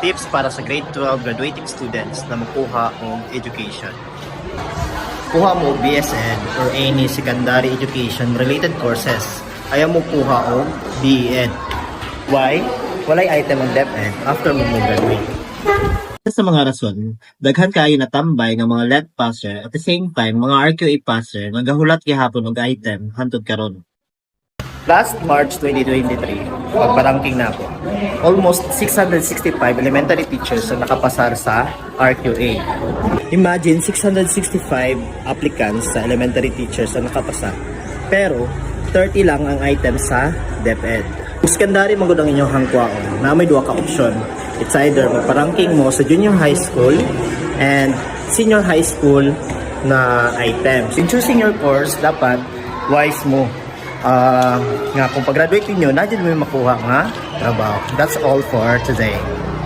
tips para sa grade 12 graduating students na makuha og education. Kuha mo BSN or any secondary education related courses. Ayaw mo kuha og DED. Why? Walay item ang DepEd after mo graduate. Sa mga rason, daghan kaayo natambay nga mga let passer at the same time mga RQA passer nagahulat gihapon og item hantod karon. Last March 2023, pagparangking na ako. Almost 665 elementary teachers ang nakapasar sa RQA. Imagine 665 applicants sa elementary teachers ang nakapasa. Pero 30 lang ang item sa DepEd. Kung secondary magud ang inyong hangkwaon, na may duha ka option. It's either magpa-ranking mo sa junior high school and senior high school na items. In choosing your course, dapat wise mo. Nga kung pag-graduate niyo, na dyan mo makuha nga trabaho. That's all for today.